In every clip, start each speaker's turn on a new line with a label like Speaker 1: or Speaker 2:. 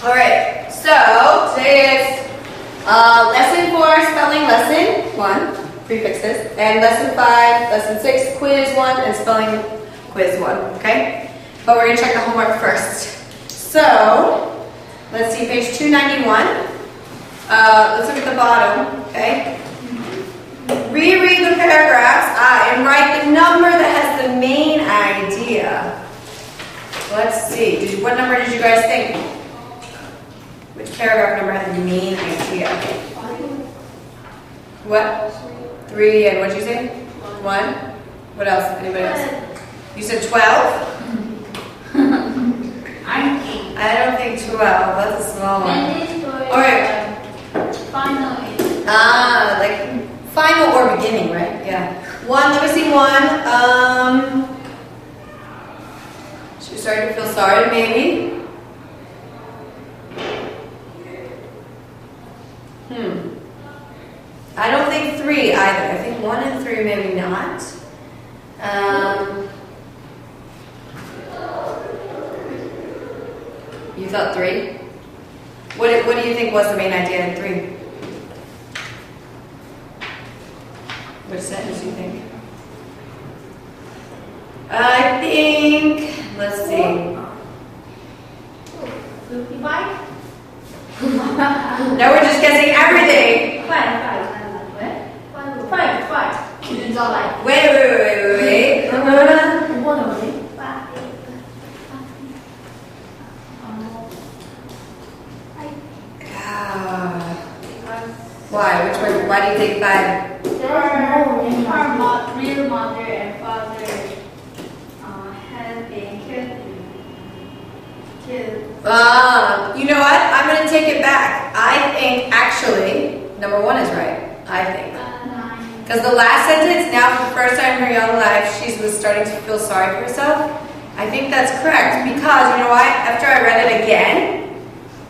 Speaker 1: Alright, so today is Lesson 4, Spelling Lesson 1, Prefixes, and Lesson 5, Lesson 6, Quiz 1, and Spelling Quiz 1, okay? But we're going to check the homework first. So, let's see, page 291. Let's look at the bottom, okay? Reread the paragraphs and write the number that has the main idea. Let's see, what number did you guys think? Which paragraph number has the main idea? What? 3, and what'd you say? 1? What else? Anybody else? You said 12? I don't think 12. That's a small one. Alright. Like final or beginning, right? Yeah. 1, let me see 1. She was starting to feel sorry, maybe. I don't think 3 either. I think 1 and 3 maybe not. You thought 3? What do you think was the main idea in 3? Which sentence do you think? I think, let's see.
Speaker 2: 55?
Speaker 1: Now we're just guessing everything.
Speaker 2: 5.
Speaker 1: Wait. Why? Which one? Why do you think 5?
Speaker 2: Her real mother and father have been killed.
Speaker 1: You know what? I'm going to take it back. I think actually number 1 is right. I think. Because the last sentence, now for the first time in her young life, she was starting to feel sorry for herself. I think that's correct. Because, you know what? After I read it again,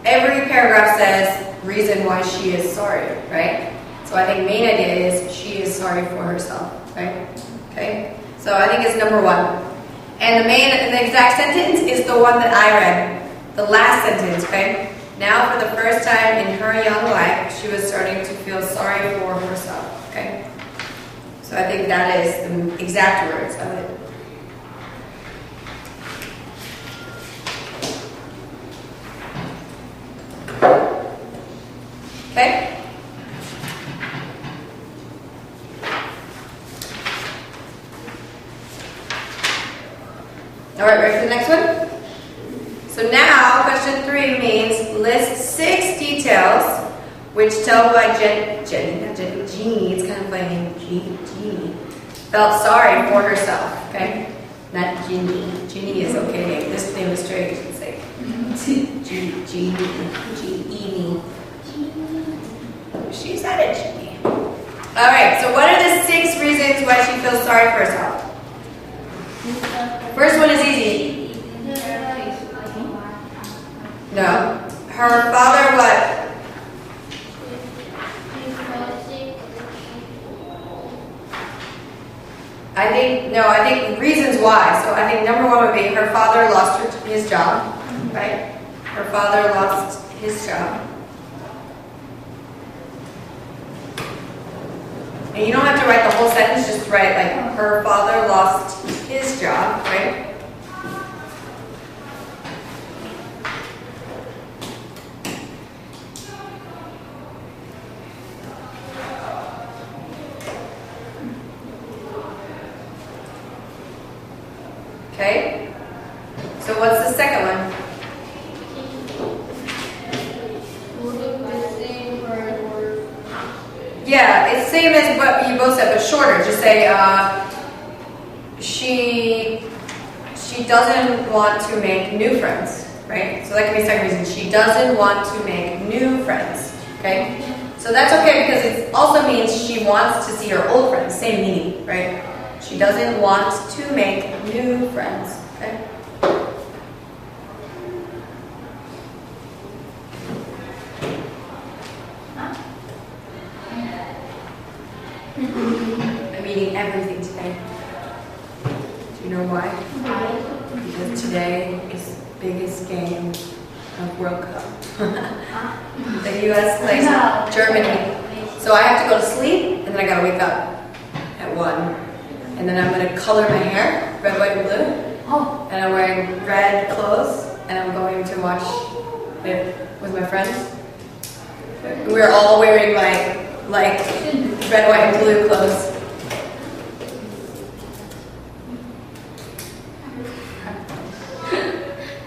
Speaker 1: every paragraph says reason why she is sorry, right? So I think main idea is she is sorry for herself, right? Okay? So I think it's number 1. And the exact sentence is the one that I read. The last sentence, okay? Now for the first time in her young life, she was starting to feel sorry for herself, okay? So I think that is the exact words of it. Okay? Alright, ready for the next one? So now, question 3 means list 6 details which tell why Jeannie, it's kind of funny name, Jeannie, felt sorry for herself, okay? Not Jeannie. Jeannie is okay name. This name is strange, you can say. Jeannie. She said it, Jeannie. Alright, so what are the 6 reasons why she feels sorry for herself? First one is easy. No. Her father what? I think reasons why. So I think number 1 would be her father lost his job, right? Her father lost his job. And you don't have to write the whole sentence, just write like her father lost his job, right? Okay? So what's the second one? Yeah, it's same as what you both said, but shorter. Just say she doesn't want to make new friends, right? So that can be a second reason. She doesn't want to make new friends, okay? So that's okay because it also means she wants to see her old friends. Same meaning, right? She doesn't want to make new friends, okay? I'm eating everything today. Do you know why? Because today is the biggest game of World Cup. The US plays Germany. So I have to go to sleep, and then I gotta wake up at 1. And then I'm gonna color my hair, red, white, and blue. And I'm wearing red clothes, and I'm going to watch it with my friends. We're all wearing like red, white, and blue clothes.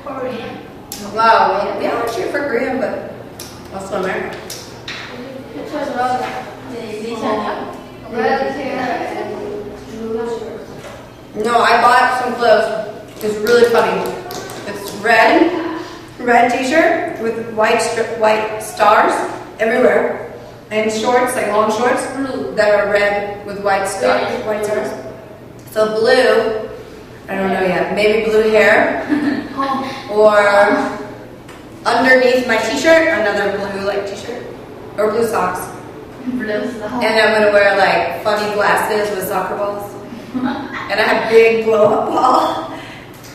Speaker 2: Korean.
Speaker 1: Wow, yeah, I cheer for Korea, but also America.
Speaker 2: Which was wrong? Red hair and blue shirt.
Speaker 1: No, I bought some clothes. It's really funny. It's red t-shirt with white stars everywhere, and shorts, like long shorts, that are red with white stars. So blue, I don't know yet. Maybe blue hair, or underneath my t-shirt, another blue like t-shirt, or blue socks. And I'm gonna wear like funny glasses with soccer balls, and I have big blow-up ball.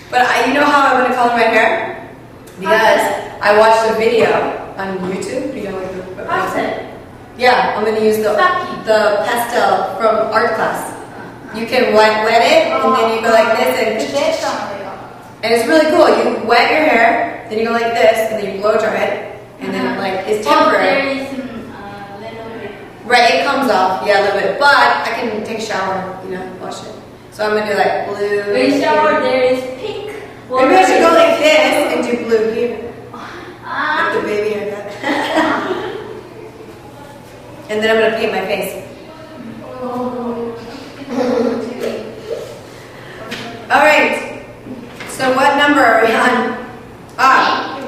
Speaker 1: But you know how I'm gonna color my hair? Because I watched a video on YouTube. You know, like the website. Yeah, I'm gonna use the pastel from art class. You can wet it, and then you go like this, and it's really cool. You wet your hair, then you go like this, and then you blow dry it, and then like it's temporary. Right, it comes off, yeah, a little bit, but I can take a shower, you know, wash it. So I'm gonna do like blue.
Speaker 2: In shower, there is pink.
Speaker 1: Maybe I should go like this and do blue here, like the baby haircut. And then I'm gonna paint my face. All right. So what number are we on?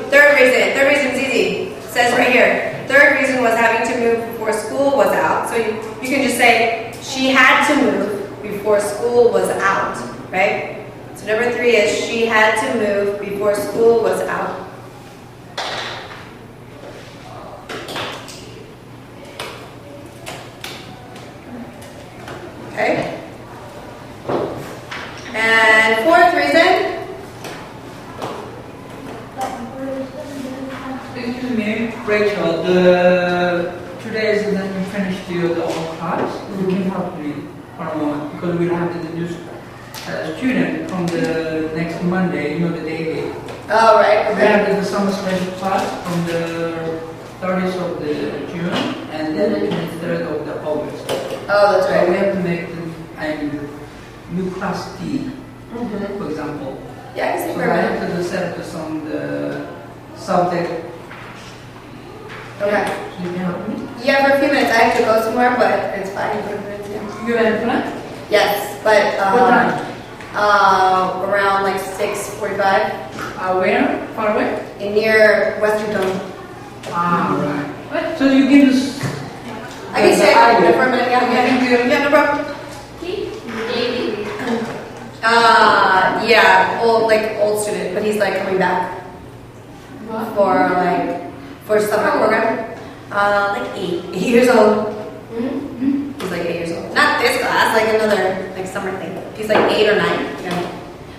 Speaker 1: Third reason. Third reason is easy. It says right here. Third reason was having to move before school was out. So you can just say she had to move before school was out, right? So number 3 is she had to move before school was out. Okay. And fourth reason.
Speaker 3: Excuse me, Rachel, today is then you finished the old class. You can help me for a moment because we'll have the new student from the next Monday, you know, the daily.
Speaker 1: Oh, right.
Speaker 3: We have the summer special class from the 30th of the June and then the 23rd of the August.
Speaker 1: Oh, that's right.
Speaker 3: So we have to make new class D, for example.
Speaker 1: Yeah, I can see
Speaker 3: So I have to set some the subject.
Speaker 1: Okay.
Speaker 3: So you can help me?
Speaker 1: Yeah, for a few minutes. I have to go somewhere, but it's fine. For a minute, yeah.
Speaker 3: You have a plan?
Speaker 1: Yes, but
Speaker 3: What time?
Speaker 1: Around like 6:45.
Speaker 3: Where? Far away?
Speaker 1: In near Western Dome.
Speaker 3: Right. What? So you give us.
Speaker 1: I can stay there for a minute. Yeah, no problem. Yeah, old student, but he's like coming back for summer program. Like 8 years old. He's like 8 years old. Not this class, like another like summer thing. He's like 8 or 9. Yeah.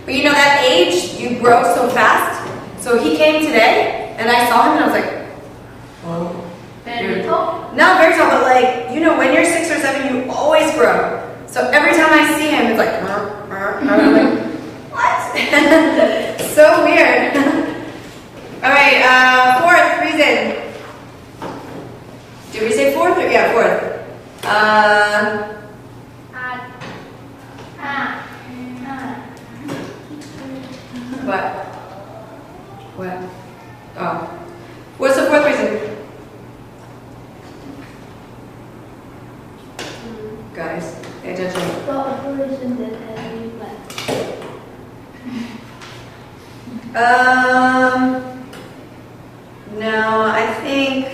Speaker 1: But you know that age, you grow so fast. So he came today, and I saw him, and I was like, oh.
Speaker 2: Very tall?
Speaker 1: Not very tall, but like, you know, when you're 6 or 7, you always grow. So every time I see him, it's like, I'm like, what? So weird. All right, fourth reason. Did we say fourth? Yeah, fourth. What? Oh. What's the fourth reason? Guys, pay attention. No, I think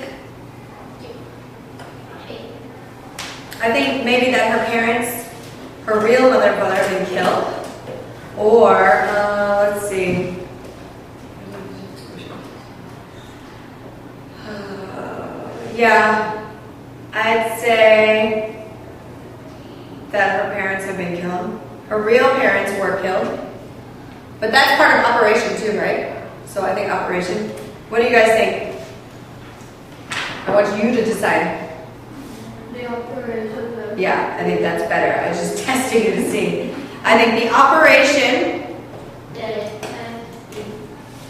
Speaker 1: maybe that her parents, her real mother and father have been killed. Or, let's see. Yeah, I'd say that her parents have been killed. Her real parents were killed. But that's part of operation too, right? So I think operation. What do you guys think? I want you to decide.
Speaker 2: The operation.
Speaker 1: Yeah, I think that's better. I was just testing you to see. I think the operation.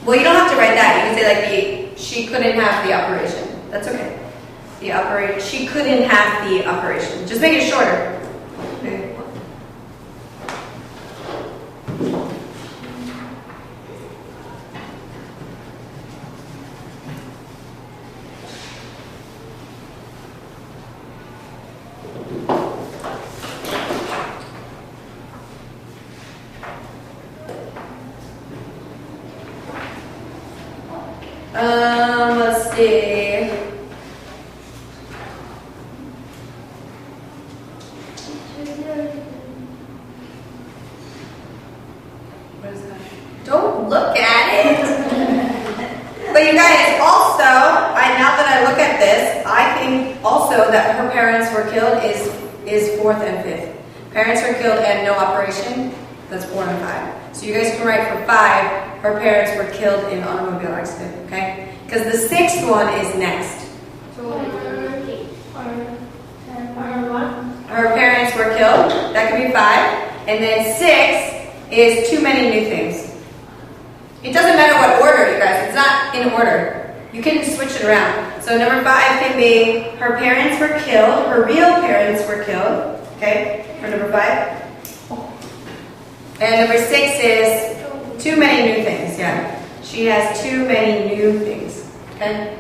Speaker 1: Well, you don't have to write that. You can say like she couldn't have the operation. That's okay. The operation. She couldn't have the operation. Just make it shorter. Okay. Let's see. What is that? Don't look at it. But you guys, also, now that I look at this, I think also that her parents were killed is fourth and fifth. Parents were killed and no operation. That's 4 and 5. So you guys can write for 5. Her parents were killed in automobile accident. Okay? Because the 6th one is next. Her parents were killed. That could be 5. And then 6 is too many new things. It doesn't matter what order, you guys. It's not in order. You can switch it around. So number 5 can be her parents were killed. Her real parents were killed. Okay? For number 5. And number 6 is too many new things. Yeah. She has too many new things. Okay?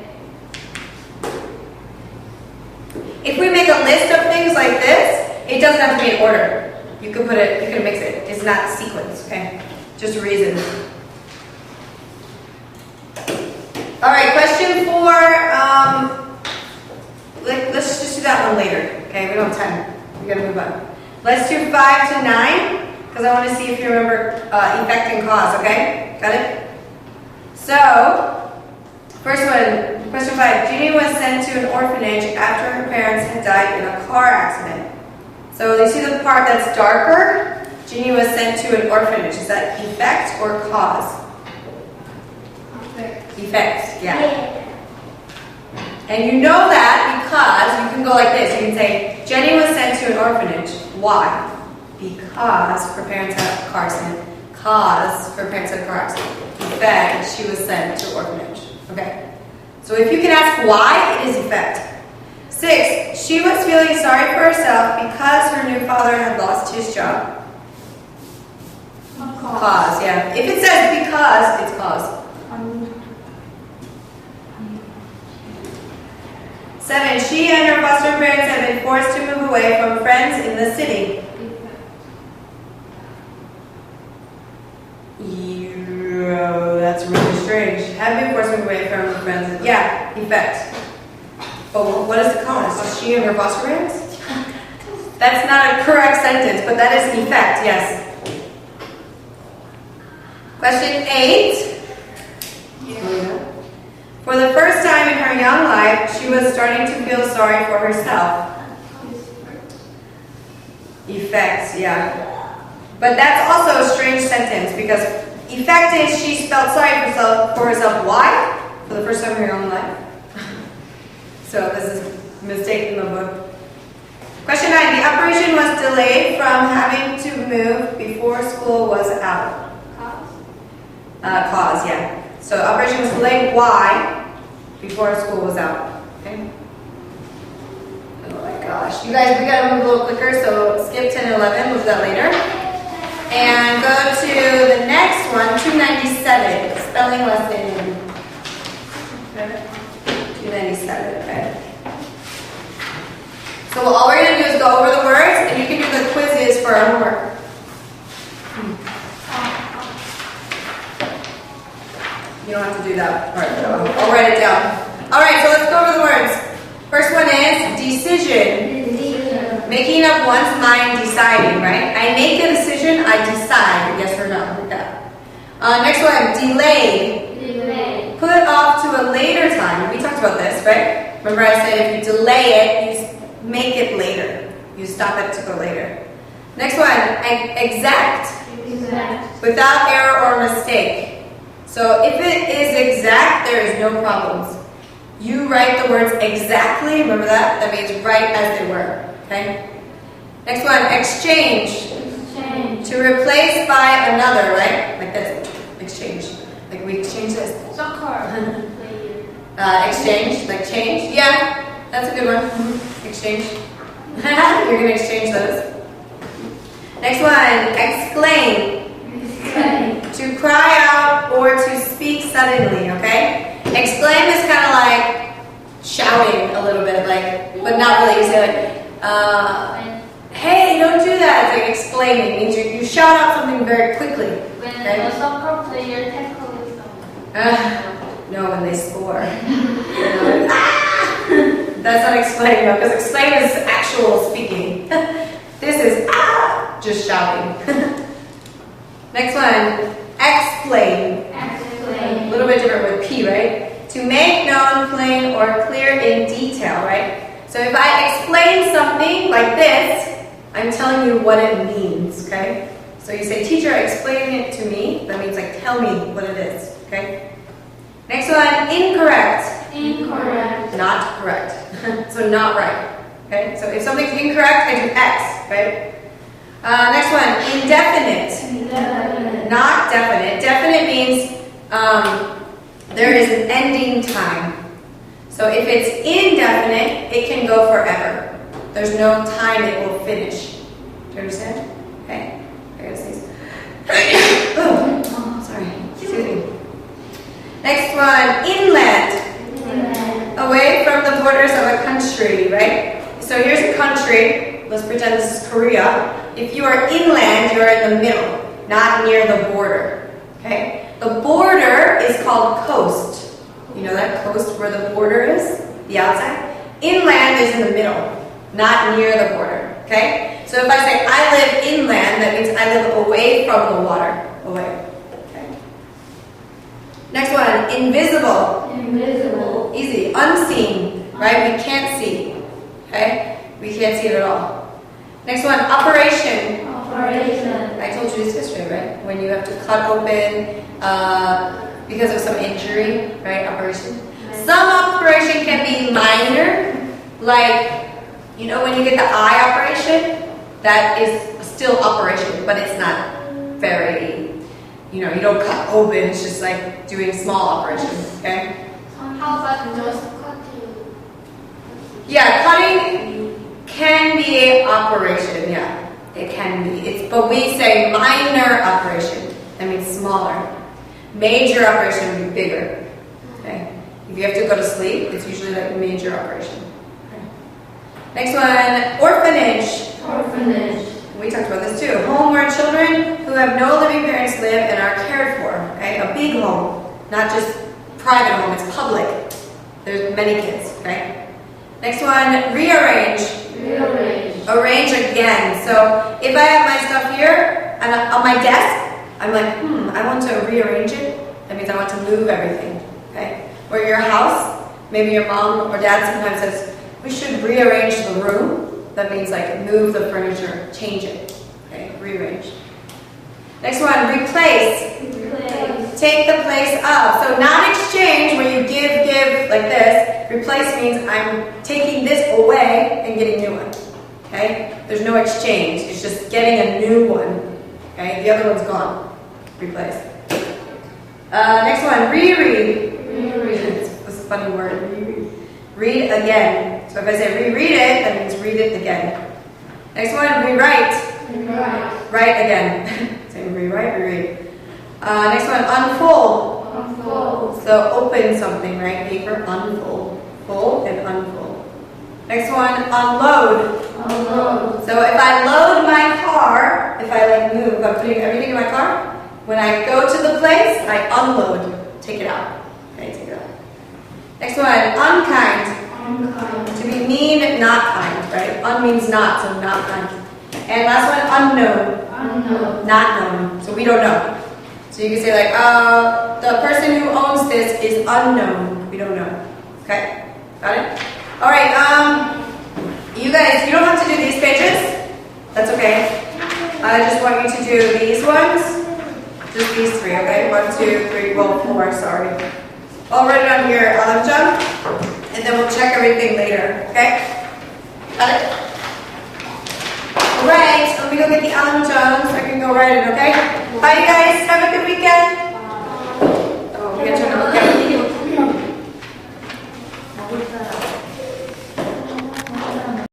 Speaker 1: If we make a list of things like this, it doesn't have to be in order. You can put it, you can mix it. It's not sequence, okay? Just reasons. Alright, question 4. Let's just do that one later. Okay, we don't have time. We gotta move on. Let's do 5 to 9. Because I want to see if you remember effect and cause, okay? Got it? So, first one, question 5. Jeannie was sent to an orphanage after her parents had died in a car accident. So, you see the part that's darker? Jeannie was sent to an orphanage. Is that effect or cause? Effect, yeah. And you know that because you can go like this. You can say, Jenny was sent to an orphanage. Why? Because her parents had a car accident. Cause her parents had a car accident. Effect, she was sent to orphanage. Okay? So if you can ask why, it is effect. 6, she was feeling sorry for herself because her new father had lost his job. Cause, yeah. If it says because, it's cause. 7, she and her foster parents had been forced to move away from friends in the city. That's really strange. Have been forced to move away from friends. Yeah, effect. But what is the cause? She and her foster parents? That's not a correct sentence, but that is an effect, yes. Question 8. Yeah. For the first time in her young life, she was starting to feel sorry for herself. Effects, yeah. But that's also a strange sentence because effect is she felt sorry for herself. Why? For the first time in her young life. So this is a mistake in the book. Question 9. The operation was delayed from having to move before school was out. Cause, yeah. So operation was delayed. Why? Before school was out. Okay. Oh my gosh. You guys, we gotta move a little quicker, so skip 10 and 11, we'll do that later. And go to the next one, 297, spelling lesson. 297, okay. So all we're gonna do is go over the words, and you can do the quizzes for our homework. You don't have to do that part, though. I'll write it down. Alright, so let's go over the words. First one is decision. Making up one's mind, deciding, right? I make a decision, I decide, yes or no, like that. Next one, delay. Put off to a later time. We talked about this, right? Remember I said if you delay it, you make it later. You stop it to go later. Next one, exact. Without error or mistake. So if it is exact, there is no problems. You write the words exactly, remember that? That means right as they were, okay? Next one, exchange.
Speaker 2: Exchange.
Speaker 1: To replace by another, right? Like this, exchange. Like we exchange this.
Speaker 2: Soccer player.
Speaker 1: Exchange, like change. Yeah, that's a good one. Exchange. You're gonna exchange those. Next one, exclaim.
Speaker 2: Exclaim.
Speaker 1: To cry out or to speak suddenly, okay? Exclaim is kind of like shouting a little bit, like, but not really. You say like, hey, don't do that. It's like exclaiming. It means you shout out something very quickly.
Speaker 2: When
Speaker 1: Okay?
Speaker 2: a soccer player tackles someone.
Speaker 1: No, when they score. That's not exclaim though, because exclaim is actual speaking. This is just shouting. Next one, explain.
Speaker 2: Explain.
Speaker 1: A little bit different with P, right? To make known, plain, or clear in detail, right? So if I explain something like this, I'm telling you what it means, okay? So you say, teacher, explain it to me. That means like, tell me what it is, okay? Next one, incorrect.
Speaker 2: Incorrect.
Speaker 1: Not correct. So not right, okay? So if something's incorrect, I do X, right? Next one, indefinite.
Speaker 2: Indefinite.
Speaker 1: Not definite. Definite means there is an ending time. So if it's indefinite, it can go forever. There's no time it will finish. Do you understand? Okay. I gotta sneeze. Oh, sorry. Excuse me. Next one, inland.
Speaker 2: Inland.
Speaker 1: Away from the borders of a country, right? So here's a country. Let's pretend this is Korea. If you are inland, you're in the middle, not near the border. Okay? The border is called coast. You know that coast where the border is? The outside? Inland is in the middle, not near the border. Okay? So if I say I live inland, that means I live away from the water. Away. Okay? Next one, invisible.
Speaker 2: Invisible.
Speaker 1: Easy. Unseen. Right? We can't see. Okay? We can't see it at all. Next one, operation.
Speaker 2: Operation.
Speaker 1: I told you this yesterday, right? When you have to cut open because of some injury, right? Operation. Some operation can be minor, like, you know, when you get the eye operation, that is still operation, but it's not very, you know, you don't cut open, it's just like doing small operation, okay?
Speaker 2: How about just cutting?
Speaker 1: Yeah, cutting can be operation, yeah. It can be. But we say minor operation. That means smaller. Major operation would be bigger. Okay. If you have to go to sleep, it's usually like major operation. Okay. Next one, orphanage.
Speaker 2: Orphanage.
Speaker 1: We talked about this too. Home where children who have no living parents live and are cared for. Okay, a big home, not just private home. It's public. There's many kids. Okay. Next one, rearrange.
Speaker 2: Rearrange.
Speaker 1: Arrange again. So if I have my stuff here and on my desk, I'm like, I want to rearrange it. That means I want to move everything. Okay? Or your house, maybe your mom or dad sometimes says, we should rearrange the room. That means like move the furniture, change it. Okay? Rearrange. Next one, replace.
Speaker 2: Replace.
Speaker 1: Take the place of. So not exchange where you give like this. Replace means I'm taking this away and getting a new one. Okay? There's no exchange. It's just getting a new one. Okay? The other one's gone. Replace. Next one, reread.
Speaker 2: Reread.
Speaker 1: It's a funny word. Reread. Read again. So if I say reread it, that means read it again. Next one, rewrite.
Speaker 2: Rewrite.
Speaker 1: Write again. Say rewrite, reread. Next one, unfold.
Speaker 2: Unfold.
Speaker 1: So open something, right? Paper, unfold. Fold and unfold. Next one, unload.
Speaker 2: Unload.
Speaker 1: So if I load my car, if I like move, I'm putting everything in my car, when I go to the place, I unload. Take it out. Okay, take it out. Next one, unkind.
Speaker 2: Unkind.
Speaker 1: To be mean, not kind, right? Un means not, so not kind. And last one, unknown.
Speaker 2: Unknown.
Speaker 1: Not known, so we don't know. So you can say like, the person who owns this is unknown. We don't know. Okay, got it? All right, you guys, you don't have to do these pages. That's okay. I just want you to do these ones. Just these three, okay? 1, 2, 3, well, 4, sorry. I'll write it on here, alam jam, and then we'll check everything later, okay? Got it? Alright, let me go get the alam jam so I can go write it, okay? Bye, you guys.